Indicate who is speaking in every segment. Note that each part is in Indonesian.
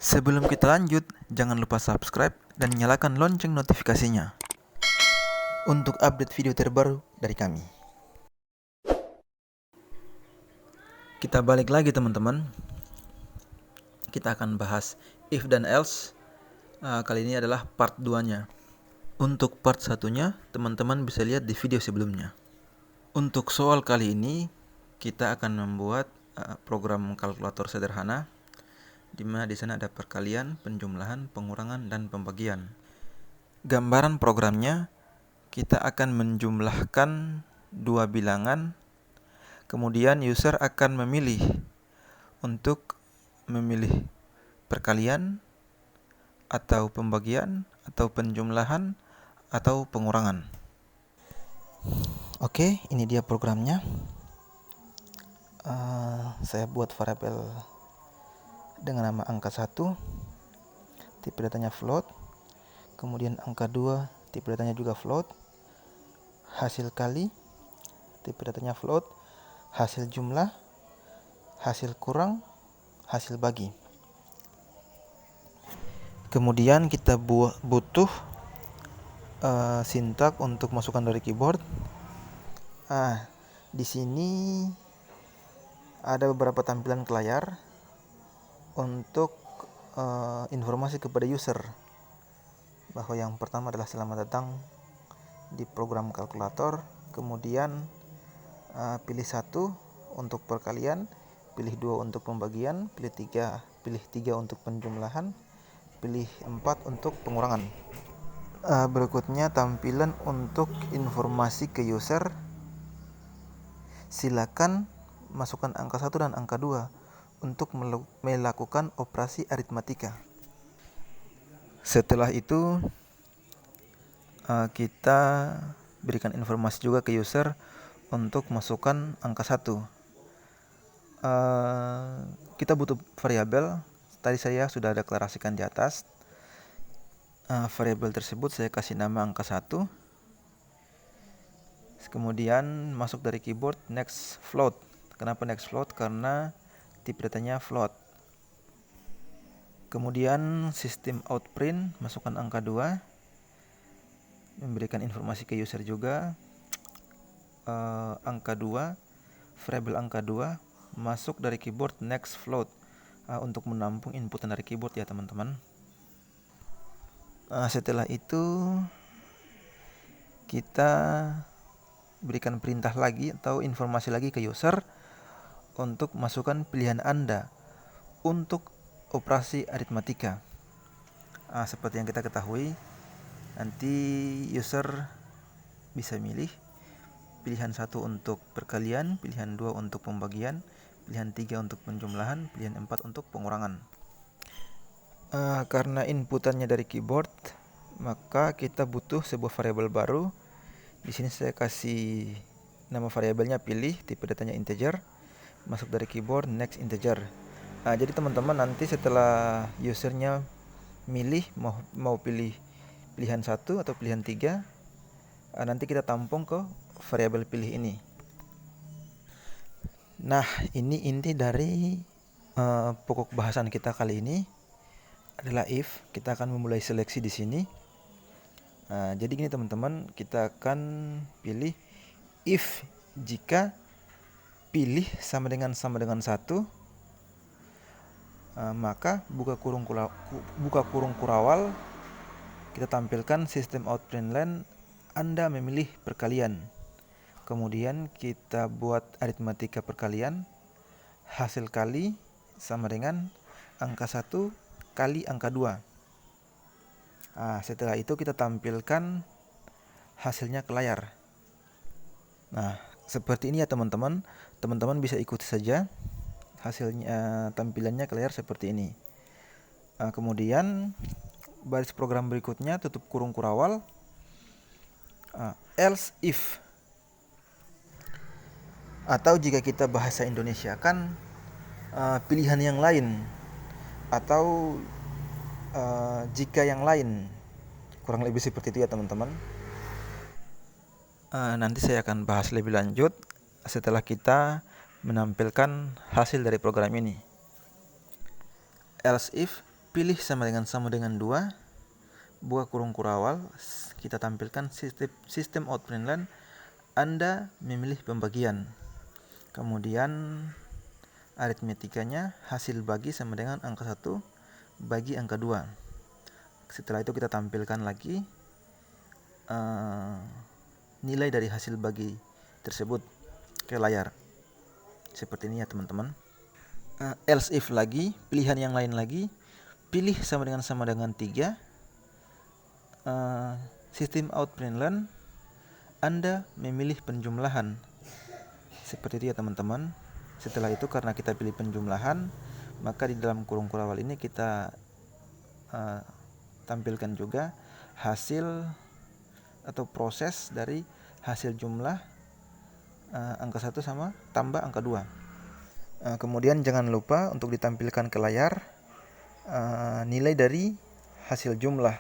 Speaker 1: Sebelum kita lanjut, jangan lupa subscribe dan nyalakan lonceng notifikasinya untuk update video terbaru dari kami. Kita balik lagi teman-teman. Kita akan bahas if dan else. Kali ini adalah part 2-nya. Untuk part 1-nya, teman-teman bisa lihat di video sebelumnya. Untuk soal kali ini, kita akan membuat program kalkulator sederhana di mana di sana ada perkalian, penjumlahan, pengurangan, dan pembagian. Gambaran programnya, kita akan menjumlahkan dua bilangan, kemudian user akan memilih untuk memilih perkalian, atau pembagian, atau penjumlahan, atau pengurangan. Oke, ini dia programnya. Saya buat variabel dengan nama angka 1, tipe datanya float, kemudian angka 2, tipe datanya juga float, hasil kali, tipe datanya float, hasil jumlah, hasil kurang, hasil bagi. Kemudian kita butuh sintak untuk masukkan dari keyboard. Di sini ada beberapa tampilan ke layar untuk informasi kepada user bahwa yang pertama adalah selamat datang di program kalkulator, kemudian pilih 1 untuk perkalian, pilih 2 untuk pembagian, pilih 3 untuk penjumlahan, pilih 4 untuk pengurangan. Berikutnya tampilan untuk informasi ke user. Silakan masukkan angka 1 dan angka 2 untuk melakukan operasi aritmatika. Setelah itu kita berikan informasi juga ke user untuk masukkan angka 1. Kita butuh variabel. Tadi saya sudah deklarasikan di atas. Variabel tersebut saya kasih nama angka 1. Kemudian masuk dari keyboard next float. Kenapa next float? Karena tipe datanya float. Kemudian sistem out print, masukkan angka 2, memberikan informasi ke user juga. Angka 2, variabel angka 2 masuk dari keyboard next float untuk menampung inputan dari keyboard ya teman-teman. Setelah itu kita berikan perintah lagi atau informasi lagi ke user untuk masukkan pilihan Anda untuk operasi aritmatika. Seperti yang kita ketahui, nanti user bisa milih pilihan 1 untuk perkalian, pilihan 2 untuk pembagian, pilihan 3 untuk penjumlahan, pilihan 4 untuk pengurangan. Karena inputannya dari keyboard, maka kita butuh sebuah variabel baru. Di sini saya kasih nama variabelnya pilih, tipe datanya integer, masuk dari keyboard next integer. Jadi teman-teman nanti setelah usernya milih mau pilih pilihan 1 atau pilihan 3, nanti kita tampung ke variabel pilih ini. Nah, ini inti dari pokok bahasan kita kali ini adalah if. Kita akan memulai seleksi di sini. Jadi gini teman-teman, kita akan pilih if jika pilih sama dengan 1, maka buka kurung kurawal, kita tampilkan sistem out print line Anda memilih perkalian. Kemudian kita buat aritmatika perkalian, hasil kali sama dengan angka 1 kali angka 2. Setelah itu kita tampilkan hasilnya ke layar. Seperti ini ya teman-teman. Teman-teman bisa ikuti saja hasilnya, tampilannya ke layar seperti ini. Kemudian baris program berikutnya tutup kurung kurawal, else if. Atau jika kita bahasa Indonesia kan pilihan yang lain atau jika yang lain, kurang lebih seperti itu ya teman-teman. Nanti saya akan bahas lebih lanjut setelah kita menampilkan hasil dari program ini. Else if pilih sama dengan 2, buka kurung kurawal, kita tampilkan sistem out println, Anda memilih pembagian. Kemudian aritmetikanya hasil bagi sama dengan angka 1 bagi angka 2. Setelah itu kita tampilkan lagi nilai dari hasil bagi tersebut ke layar. Seperti ini ya teman-teman. Else if lagi, pilihan yang lain lagi, pilih sama dengan 3, sistem out println, Anda memilih penjumlahan. Seperti itu ya teman-teman. Setelah itu karena kita pilih penjumlahan, maka di dalam kurung kurawal ini kita tampilkan juga hasil atau proses dari hasil jumlah angka 1 sama tambah angka 2. Kemudian jangan lupa untuk ditampilkan ke layar nilai dari hasil jumlah,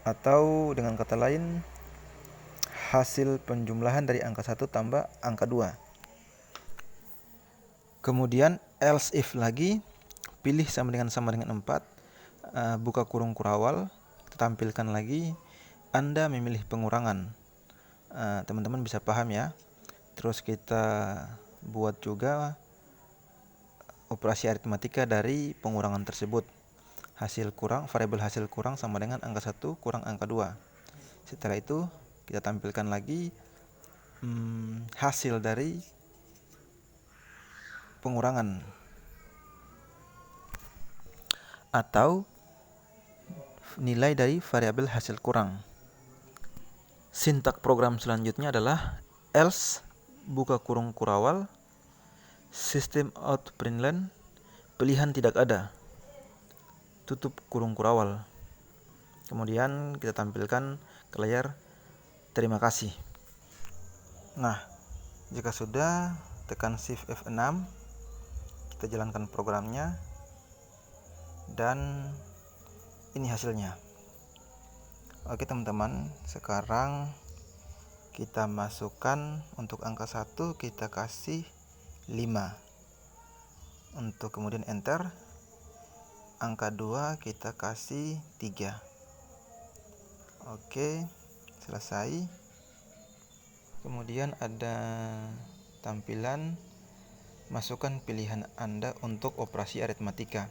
Speaker 1: atau dengan kata lain hasil penjumlahan dari angka 1 tambah angka 2. Kemudian else if lagi, pilih sama dengan 4, buka kurung kurawal, kita tampilkan lagi Anda memilih pengurangan. Teman-teman bisa paham ya. Terus kita buat juga operasi aritmatika dari pengurangan tersebut. Variabel hasil kurang sama dengan angka 1 kurang angka 2. Setelah itu kita tampilkan lagi hasil dari pengurangan atau nilai dari variabel hasil kurang. Sintak program selanjutnya adalah else, buka kurung kurawal, sistem out println, pilihan tidak ada, tutup kurung kurawal. Kemudian kita tampilkan ke layar terima kasih. Nah, jika sudah, tekan Shift F6, kita jalankan programnya, dan ini hasilnya. Oke teman-teman, sekarang kita masukkan untuk angka 1 kita kasih 5. Untuk kemudian enter. Angka 2 kita kasih 3. Oke, selesai. Kemudian ada tampilan masukkan pilihan Anda untuk operasi aritmatika.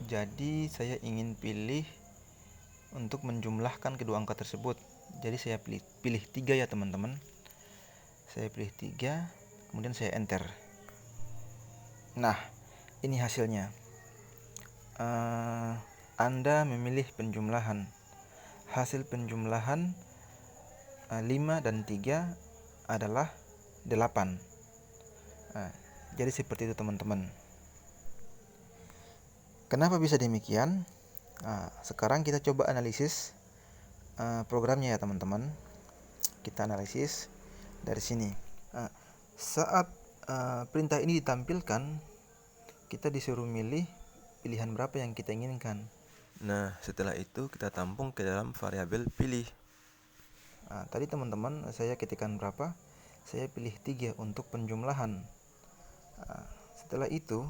Speaker 1: Jadi saya ingin pilih untuk menjumlahkan kedua angka tersebut. Jadi saya pilih 3 ya teman-teman. Saya pilih 3, kemudian saya enter. Nah, ini hasilnya. Anda memilih penjumlahan. Hasil penjumlahan 5 dan 3 adalah 8. Jadi seperti itu teman-teman. Kenapa bisa demikian? Sekarang kita coba analisis programnya ya teman-teman. Kita analisis dari sini. Saat perintah ini ditampilkan, kita disuruh milih pilihan berapa yang kita inginkan. Nah, setelah itu kita tampung ke dalam variabel pilih. Tadi teman-teman saya ketikkan berapa? Saya pilih 3 untuk penjumlahan. Setelah itu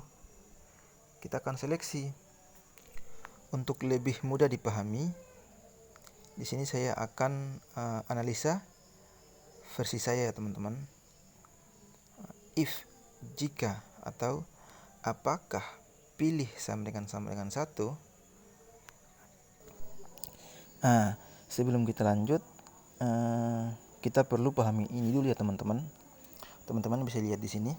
Speaker 1: kita akan seleksi. Untuk lebih mudah dipahami, di sini saya akan analisa versi saya ya teman-teman. If, jika, atau apakah pilih sama dengan 1. Sebelum kita lanjut, kita perlu pahami ini dulu ya teman-teman. Teman-teman bisa lihat di sini.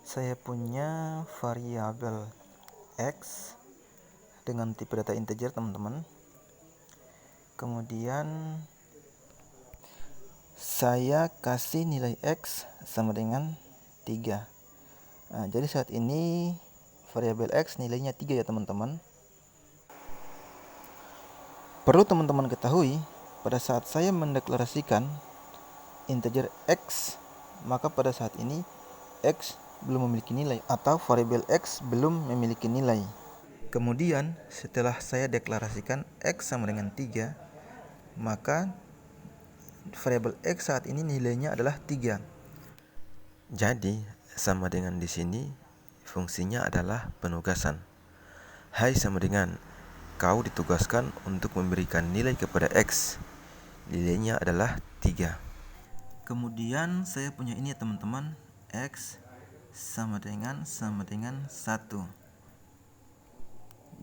Speaker 1: Saya punya variabel X dengan tipe data integer teman-teman. Kemudian saya kasih nilai X sama dengan 3. Jadi saat ini variabel X nilainya 3 ya teman-teman. Perlu teman-teman ketahui, pada saat saya mendeklarasikan integer X, maka pada saat ini X belum memiliki nilai atau variabel X belum memiliki nilai. Kemudian setelah saya deklarasikan X sama dengan 3, maka variabel X saat ini nilainya adalah 3. Jadi sama dengan di sini
Speaker 2: fungsinya adalah penugasan. Hai sama dengan kau ditugaskan untuk memberikan nilai kepada X. Nilainya adalah 3.
Speaker 1: Kemudian saya punya ini ya teman-teman, X sama dengan 1.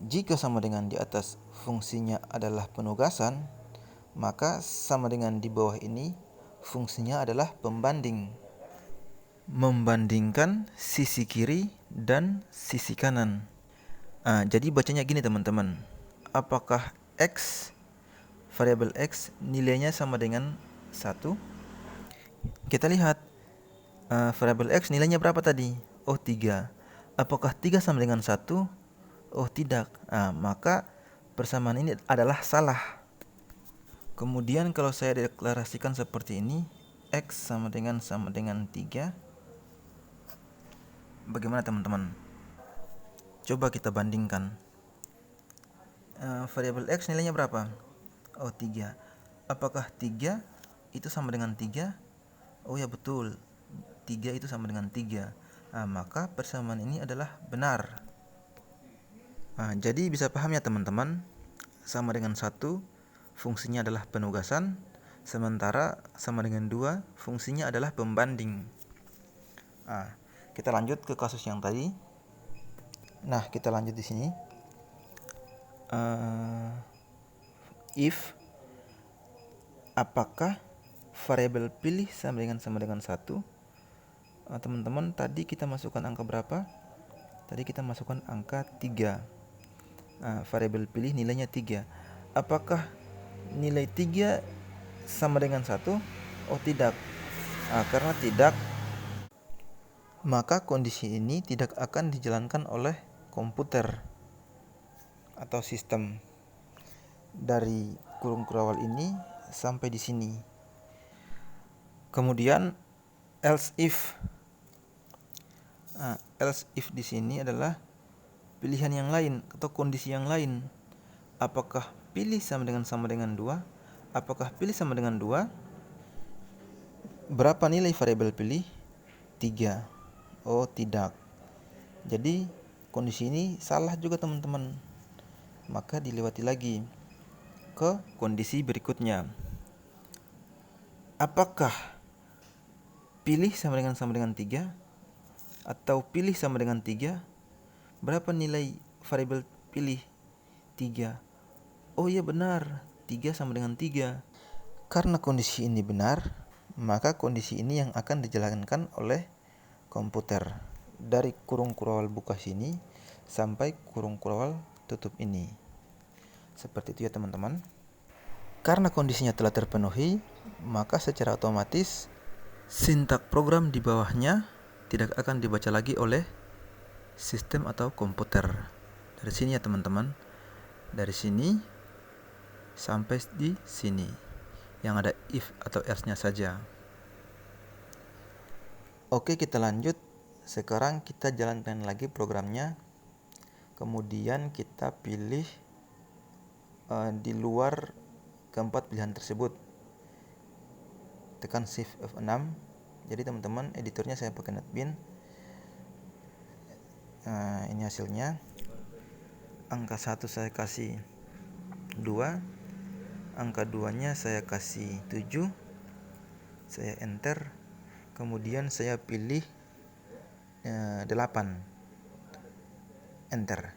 Speaker 1: Jika sama dengan di atas fungsinya adalah penugasan, maka sama dengan di bawah ini fungsinya adalah pembanding. Membandingkan sisi kiri dan sisi kanan. Jadi bacanya gini teman-teman. Apakah X, variabel X nilainya sama dengan 1? Kita lihat variabel X nilainya berapa tadi? Oh 3. Apakah 3 sama dengan 1? Oh tidak. Maka persamaan ini adalah salah. Kemudian kalau saya deklarasikan seperti ini, X sama dengan 3. Bagaimana teman-teman? Coba kita bandingkan. Variabel X nilainya berapa? Oh 3. Apakah 3 itu sama dengan 3? Oh ya betul. 3 itu sama dengan 3. Maka persamaan ini adalah benar. Jadi bisa paham ya teman-teman, sama dengan 1 fungsinya adalah penugasan, sementara sama dengan 2 fungsinya adalah pembanding. Kita lanjut ke kasus yang tadi. Nah, kita lanjut di sini. If apakah variabel pilih sama dengan 1? Teman-teman, tadi kita masukkan angka berapa? Tadi kita masukkan angka 3. Variabel pilih nilainya 3. Apakah nilai 3 sama dengan 1? Oh tidak. Karena tidak, maka kondisi ini tidak akan dijalankan oleh komputer atau sistem. Dari kurung kurawal ini sampai di sini. Kemudian else if. Else if di sini adalah pilihan yang lain atau kondisi yang lain. Apakah pilih sama dengan 2? Apakah pilih sama dengan 2? Berapa nilai variabel pilih? 3. Oh tidak. Jadi kondisi ini salah juga teman-teman. Maka dilewati lagi ke kondisi berikutnya. Apakah pilih sama dengan 3 atau pilih sama dengan 3? Berapa nilai variabel pilih? 3. Oh iya benar, 3 sama dengan 3. Karena kondisi ini benar, maka kondisi ini yang akan dijalankan oleh komputer. Dari kurung kurawal buka sini sampai kurung kurawal tutup ini. Seperti itu ya teman-teman. Karena kondisinya telah terpenuhi, maka secara otomatis sintak program di bawahnya tidak akan dibaca lagi oleh sistem atau komputer. Dari sini ya teman-teman. Dari sini sampai di sini. Yang ada if atau else-nya saja. Oke, kita lanjut. Sekarang kita jalankan lagi programnya. Kemudian kita pilih di luar keempat pilihan tersebut. Tekan Shift F6. Jadi teman-teman, editornya saya pakai NetBeans. Ini hasilnya. Angka 1 saya kasih 2. Angka 2-nya saya kasih 7. Saya enter. Kemudian saya pilih 8. Enter.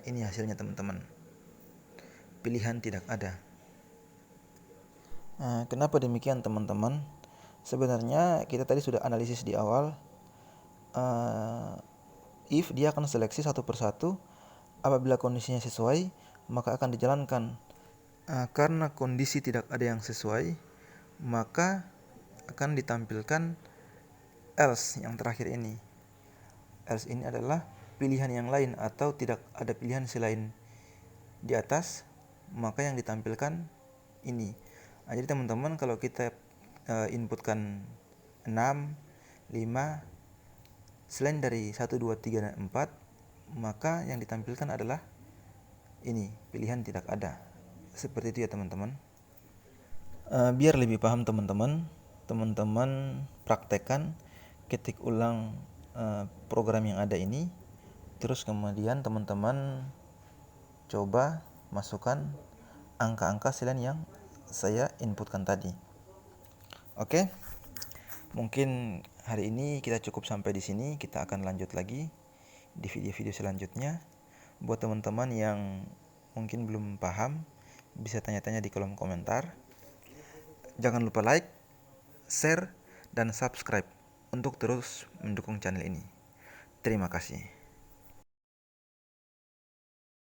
Speaker 1: Ini hasilnya teman-teman. Pilihan tidak ada. Kenapa demikian teman-teman? Sebenarnya kita tadi sudah analisis di awal. If dia akan seleksi satu persatu. Apabila kondisinya sesuai, maka akan dijalankan. Karena kondisi tidak ada yang sesuai, maka akan ditampilkan else yang terakhir ini. Else ini adalah pilihan yang lain atau tidak ada pilihan selain di atas, maka yang ditampilkan ini. Jadi teman-teman, kalau kita inputkan 6, 5, selain dari 1, 2, 3, dan 4, maka yang ditampilkan adalah ini, pilihan tidak ada. Seperti itu ya teman-teman. Biar lebih paham teman-teman praktekkan, ketik ulang program yang ada ini, terus kemudian teman-teman coba masukkan angka-angka selain yang saya inputkan tadi. Oke, mungkin hari ini kita cukup sampai di sini. Kita akan lanjut lagi di video-video selanjutnya. Buat teman-teman yang mungkin belum paham, bisa tanya-tanya di kolom komentar. Jangan lupa like, share, dan subscribe untuk terus mendukung channel ini. Terima kasih.